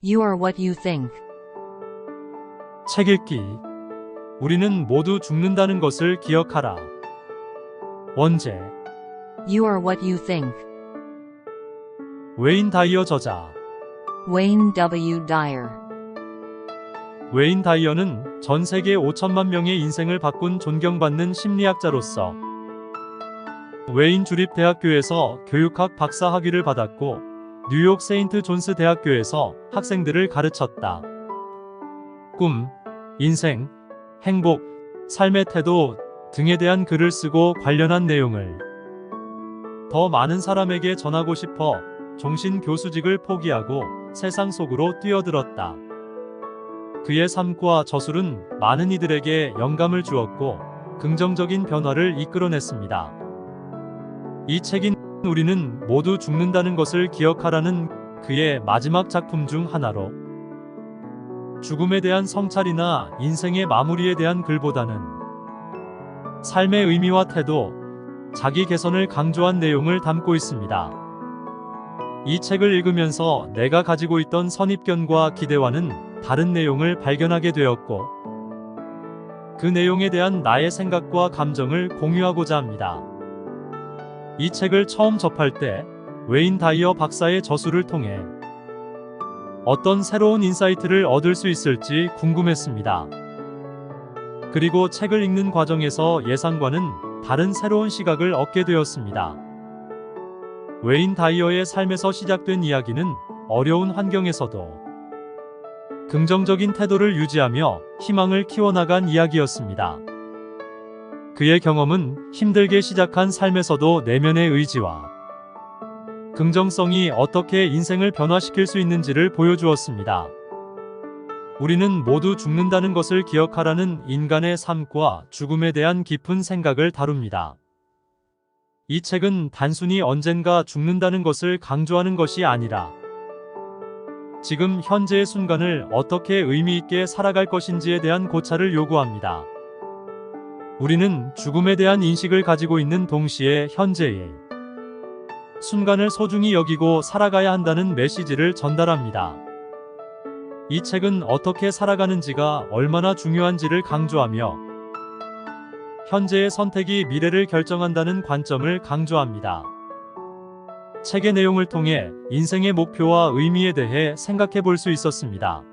You are what you think. 책 읽기. 우리는 모두 죽는다는 것을 기억하라. 원제. You are what you think. 웨인 다이어 저자. Wayne W. Dyer. 웨인 다이어는 전 세계 5천만 명의 인생을 바꾼 존경받는 심리학자로서 웨인 주립대학교에서 교육학 박사 학위를 받았고 뉴욕 세인트 존스 대학교에서 학생들을 가르쳤다. 꿈, 인생, 행복, 삶의 태도 등에 대한 글을 쓰고 관련한 내용을 더 많은 사람에게 전하고 싶어 종신 교수직을 포기하고 세상 속으로 뛰어들었다. 그의 삶과 저술은 많은 이들에게 영감을 주었고 긍정적인 변화를 이끌어냈습니다. 이 책인 우리는 모두 죽는다는 것을 기억하라는 그의 마지막 작품 중 하나로 죽음에 대한 성찰이나 인생의 마무리에 대한 글보다는 삶의 의미와 태도, 자기 개선을 강조한 내용을 담고 있습니다. 이 책을 읽으면서 내가 가지고 있던 선입견과 기대와는 다른 내용을 발견하게 되었고 그 내용에 대한 나의 생각과 감정을 공유하고자 합니다. 이 책을 처음 접할 때 웨인 다이어 박사의 저술을 통해 어떤 새로운 인사이트를 얻을 수 있을지 궁금했습니다. 그리고 책을 읽는 과정에서 예상과는 다른 새로운 시각을 얻게 되었습니다. 웨인 다이어의 삶에서 시작된 이야기는 어려운 환경에서도 긍정적인 태도를 유지하며 희망을 키워나간 이야기였습니다. 그의 경험은 힘들게 시작한 삶에서도 내면의 의지와 긍정성이 어떻게 인생을 변화시킬 수 있는지를 보여주었습니다. 우리는 모두 죽는다는 것을 기억하라는 인간의 삶과 죽음에 대한 깊은 생각을 다룹니다. 이 책은 단순히 언젠가 죽는다는 것을 강조하는 것이 아니라 지금 현재의 순간을 어떻게 의미 있게 살아갈 것인지에 대한 고찰을 요구합니다. 우리는 죽음에 대한 인식을 가지고 있는 동시에 현재의 순간을 소중히 여기고 살아가야 한다는 메시지를 전달합니다. 이 책은 어떻게 살아가는지가 얼마나 중요한지를 강조하며 현재의 선택이 미래를 결정한다는 관점을 강조합니다. 책의 내용을 통해 인생의 목표와 의미에 대해 생각해 볼 수 있었습니다.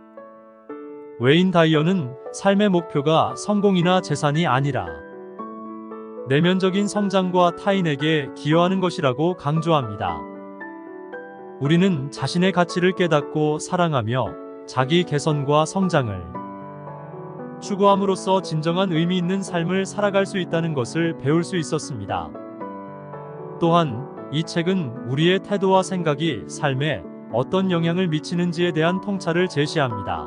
웨인 다이어는 삶의 목표가 성공이나 재산이 아니라 내면적인 성장과 타인에게 기여하는 것이라고 강조합니다. 우리는 자신의 가치를 깨닫고 사랑하며 자기 개선과 성장을 추구함으로써 진정한 의미 있는 삶을 살아갈 수 있다는 것을 배울 수 있었습니다. 또한 이 책은 우리의 태도와 생각이 삶에 어떤 영향을 미치는지에 대한 통찰을 제시합니다.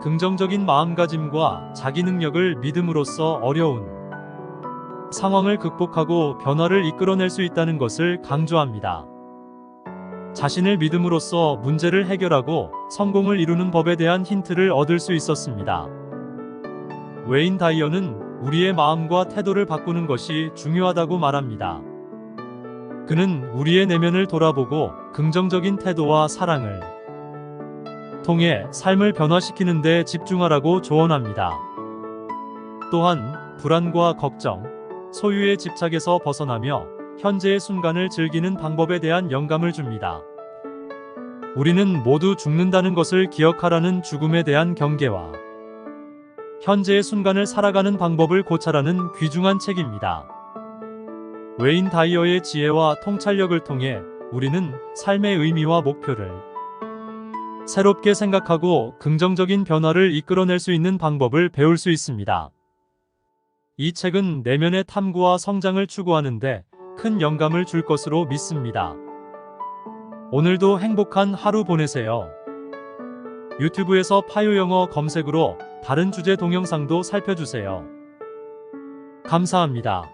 긍정적인 마음가짐과 자기 능력을 믿음으로써 어려운 상황을 극복하고 변화를 이끌어낼 수 있다는 것을 강조합니다. 자신을 믿음으로써 문제를 해결하고 성공을 이루는 법에 대한 힌트를 얻을 수 있었습니다. 웨인 다이어는 우리의 마음과 태도를 바꾸는 것이 중요하다고 말합니다. 그는 우리의 내면을 돌아보고 긍정적인 태도와 사랑을 통해 삶을 변화시키는 데 집중하라고 조언합니다. 또한 불안과 걱정, 소유의 집착에서 벗어나며 현재의 순간을 즐기는 방법에 대한 영감을 줍니다. 우리는 모두 죽는다는 것을 기억하라는 죽음에 대한 경계와 현재의 순간을 살아가는 방법을 고찰하는 귀중한 책입니다. 웨인 다이어의 지혜와 통찰력을 통해 우리는 삶의 의미와 목표를 새롭게 생각하고 긍정적인 변화를 이끌어낼 수 있는 방법을 배울 수 있습니다. 이 책은 내면의 탐구와 성장을 추구하는데 큰 영감을 줄 것으로 믿습니다. 오늘도 행복한 하루 보내세요. 유튜브에서 파요 영어 검색으로 다른 주제 동영상도 살펴주세요. 감사합니다.